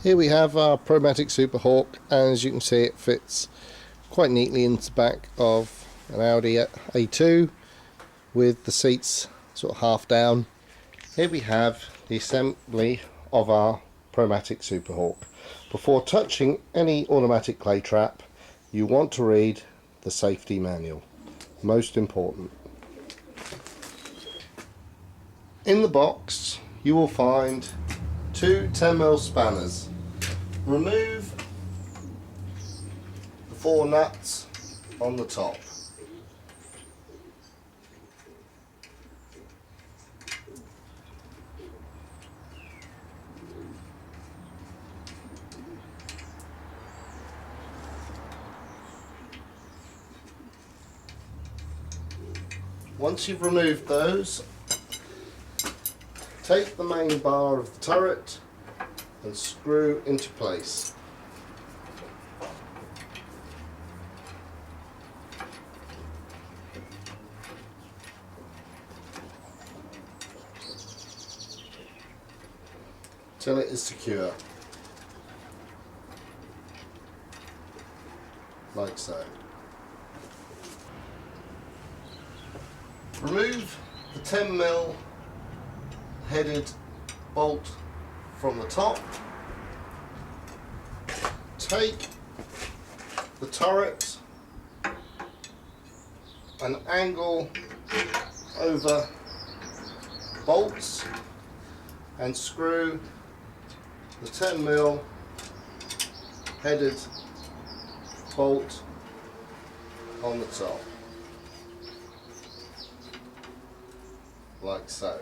Here we have our Promatic Super Hawk, and as you can see it fits quite neatly into the back of an Audi A2 with the seats sort of half down. Here we have the assembly of our Promatic Super Hawk. Before touching any automatic clay trap, you want to read the safety manual. Most important. In the box you will find two 10mm spanners. Remove the 4 nuts on the top. Once you've removed those, take the main bar of the turret and screw into place. Till it is secure, like so. Remove the 10mm headed bolt from the top. Take the turret and angle over bolts and screw the 10mm headed bolt on the top, like so.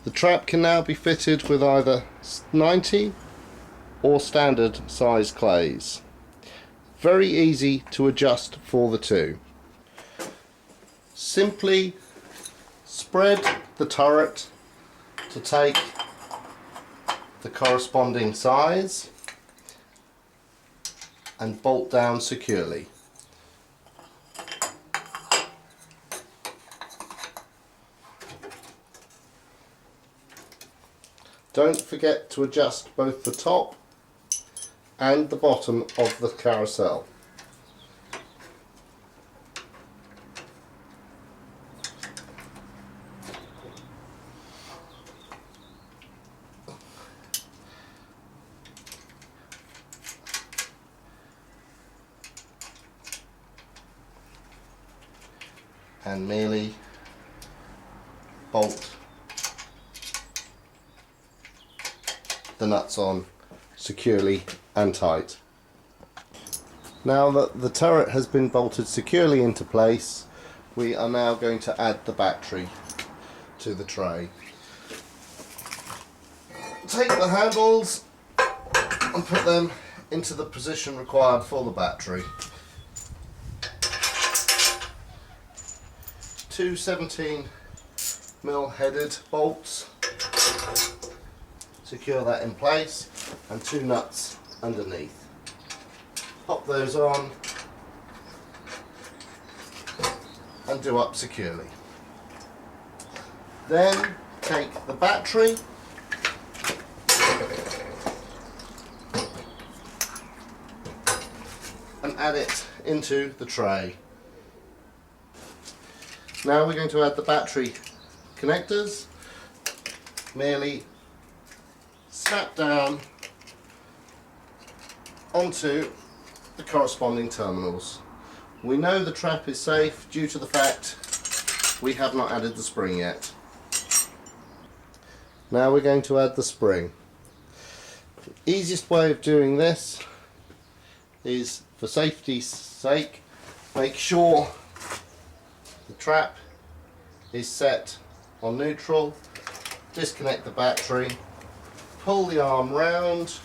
The trap can now be fitted with either 90 or standard size clays. Very easy to adjust for the two. Simply spread the turret to take the corresponding size and bolt down securely. Don't forget to adjust both the top and the bottom of the carousel. And merely bolt the nuts on securely and tight. Now that the turret has been bolted securely into place, we are now going to add the battery to the tray. Take the handles and put them into the position required for the battery. Two 17mm headed bolts, secure that in place, and 2 nuts underneath. Pop those on and do up securely. Then take the battery and add it into the tray. Now we're going to add the battery connectors. Merely snap down onto the corresponding terminals. We know the trap is safe due to the fact we have not added the spring yet. Now we're going to add the spring. The easiest way of doing this is, for safety's sake, make sure the trap is set on neutral, disconnect the battery, pull the arm round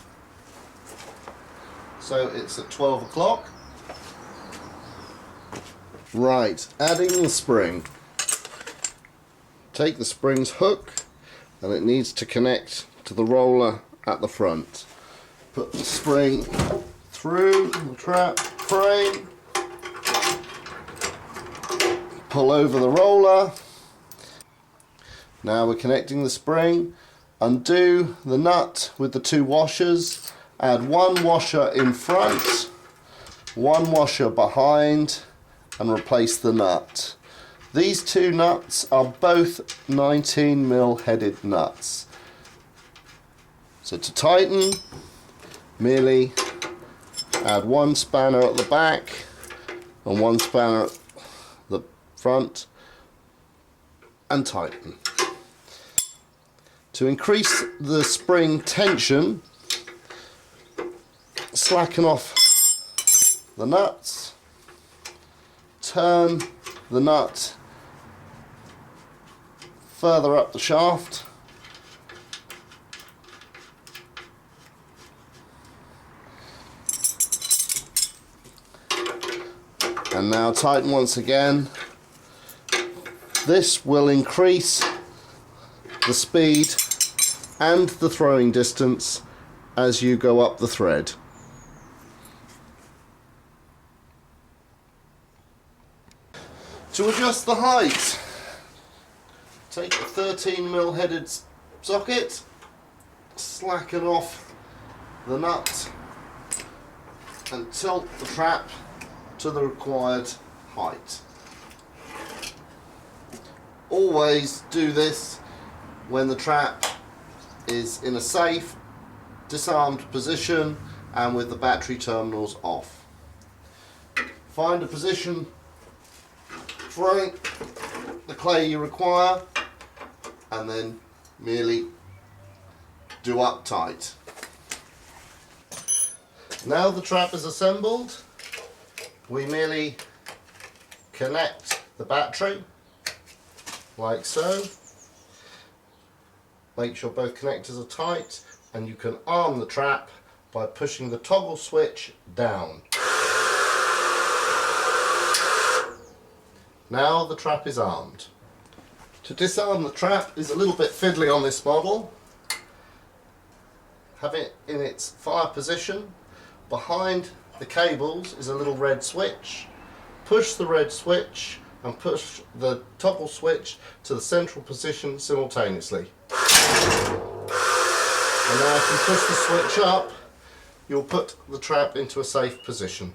so it's at 12 o'clock. Right, adding the spring. Take the spring's hook and it needs to connect to the roller at the front. Put the spring through the trap frame, pull over the roller. Now we're connecting the spring Undo the nut with the 2 washers, add 1 washer in front, 1 washer behind, and replace the nut. These 2 nuts are both 19mm headed nuts. So to tighten, merely add 1 spanner at the back and 1 spanner at the front and tighten. To increase the spring tension, slacken off the nuts, turn the nut further up the shaft, and now tighten once again. This will increase the speed and the throwing distance as you go up the thread. To adjust the height, take a 13mm headed socket, slacken off the nut and tilt the trap to the required height. Always do this when the trap is in a safe, disarmed position and with the battery terminals off. Find a position throwing the clay you require and then merely do up tight. Now the trap is assembled, we merely connect the battery like so. Make sure both connectors are tight, and you can arm the trap by pushing the toggle switch down. Now the trap is armed. To disarm the trap is a little bit fiddly on this model. Have it in its fire position. Behind the cables is a little red switch. Push the red switch and push the toggle switch to the central position simultaneously. And now if you push the switch up, you'll put the trap into a safe position.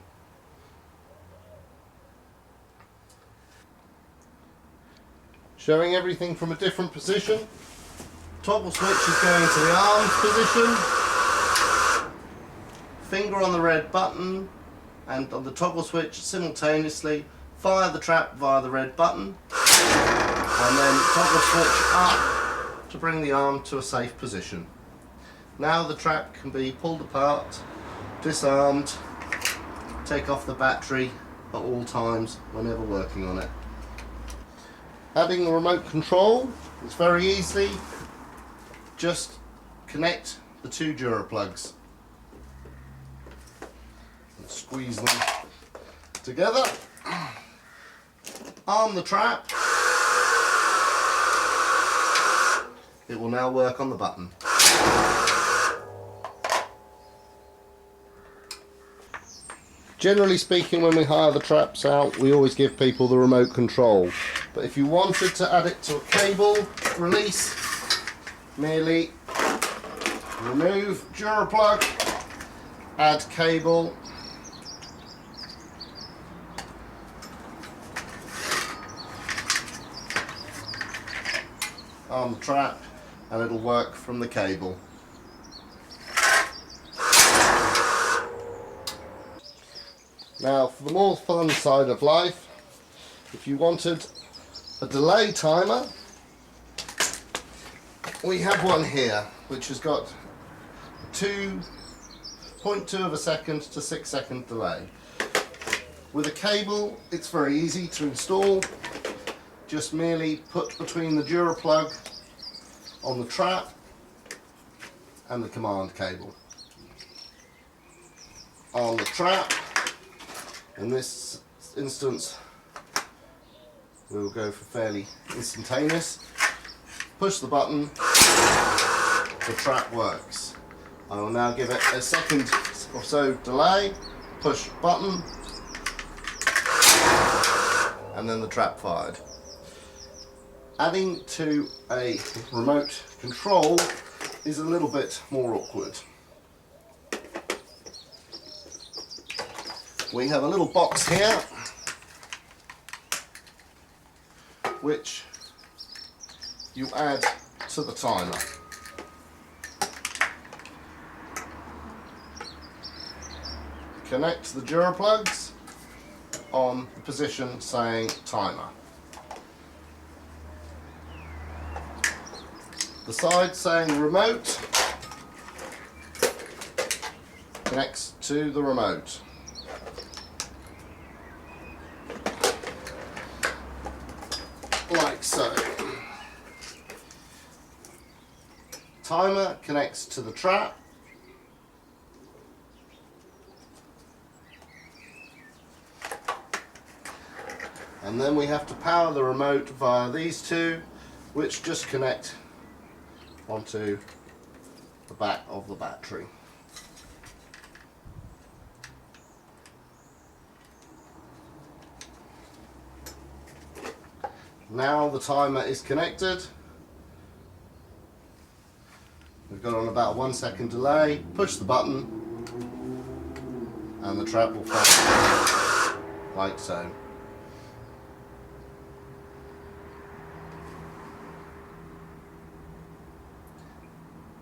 Showing everything from a different position. Toggle switch is going to the armed position. Finger on the red button and on the toggle switch simultaneously. Fire the trap via the red button and then toggle switch up to bring the arm to a safe position. Now the trap can be pulled apart, disarmed, take off the battery at all times whenever working on it. Adding the remote control, it's very easy. Just connect the 2 Dura plugs. And squeeze them together. Arm the trap. It will now work on the button. Generally speaking, when we hire the traps out, we always give people the remote control. But if you wanted to add it to a cable release, merely remove Dura plug, add cable, arm the trap, and it'll work from the cable. Now for the more fun side of life, if you wanted a delay timer, we have one here which has got 2.2 of a second to 6 second delay. With a cable it's very easy to install. Just merely put between the Dura plug on the trap and the command cable. On the trap, in this instance we will go for fairly instantaneous. Push the button, the trap works. I will now give it a second or so delay, push button, and then the trap fired. Adding to a remote control is a little bit more awkward. We have a little box here which you add to the timer. Connect the Dura plugs on the position saying timer. The side saying remote connects to the remote. Like so. Timer connects to the trap. And then we have to power the remote via these two, which just connect onto the back of the battery. Now the timer is connected. We've got on about a 1 second delay. Push the button and the trap will fire like so.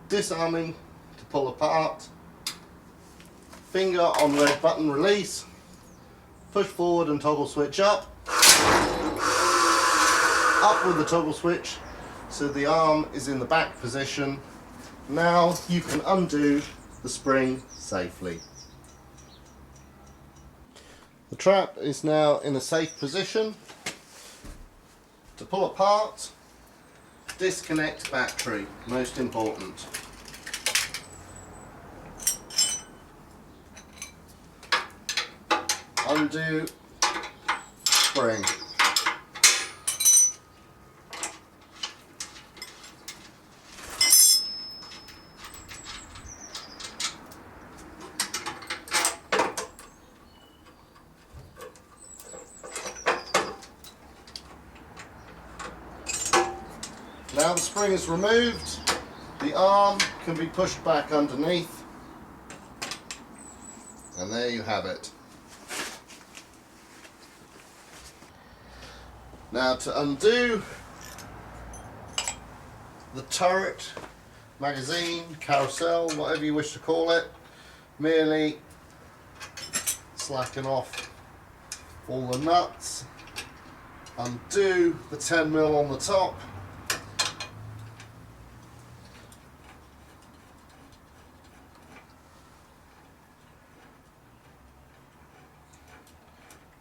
Disarming to pull apart. Finger on red button release. Push forward and toggle switch up. Up with the toggle switch so the arm is in the back position. Now you can undo the spring safely. The trap is now in a safe position. To pull apart, disconnect battery, most important. Undo spring. Now the spring is removed, the arm can be pushed back underneath, and there you have it. Now to undo the turret, magazine, carousel, whatever you wish to call it, merely slacken off all the nuts, undo the 10mm on the top,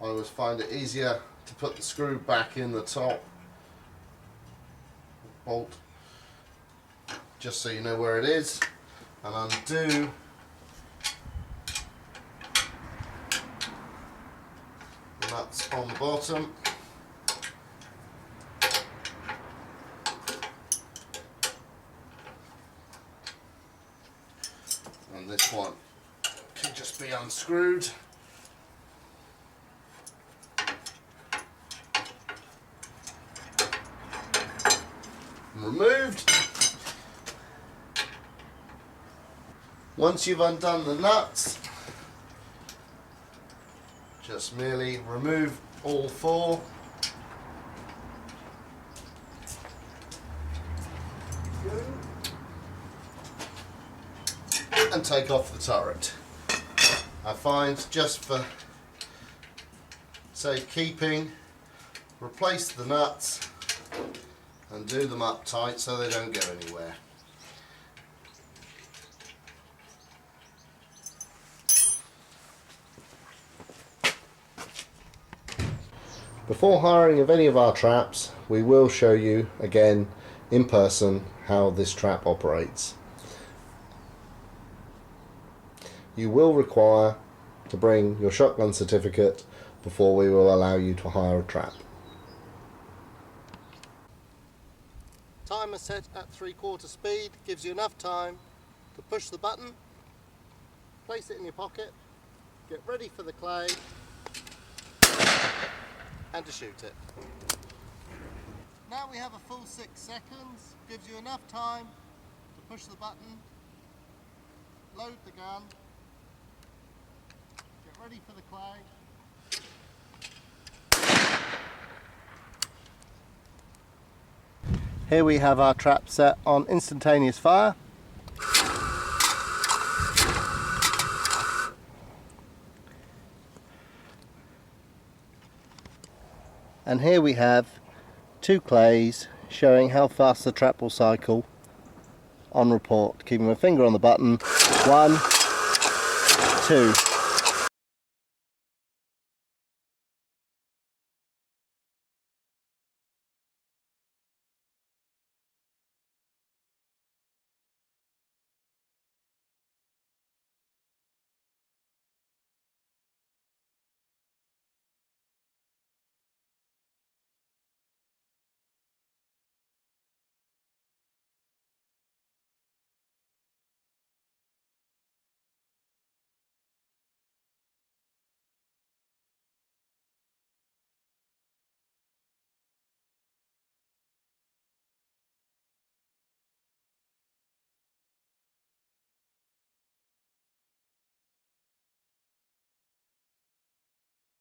I always find it easier to put the screw back in the top bolt, just so you know where it is, and undo the nuts on the bottom. And this one can just be unscrewed. Removed. Once you've undone the nuts, just merely remove all four and take off the turret. I find just for safekeeping, replace the nuts and do them up tight so they don't go anywhere. Before hiring of any of our traps, we will show you again in person how this trap operates. You will require to bring your shotgun certificate before we will allow you to hire a trap. Timer set at 3/4 speed gives you enough time to push the button, place it in your pocket, get ready for the clay and to shoot it. Now we have a full 6 seconds, gives you enough time to push the button, load the gun, get ready for the clay. Here we have our trap set on instantaneous fire. And here we have 2 clays showing how fast the trap will cycle on report. Keeping my finger on the button. 1, 2.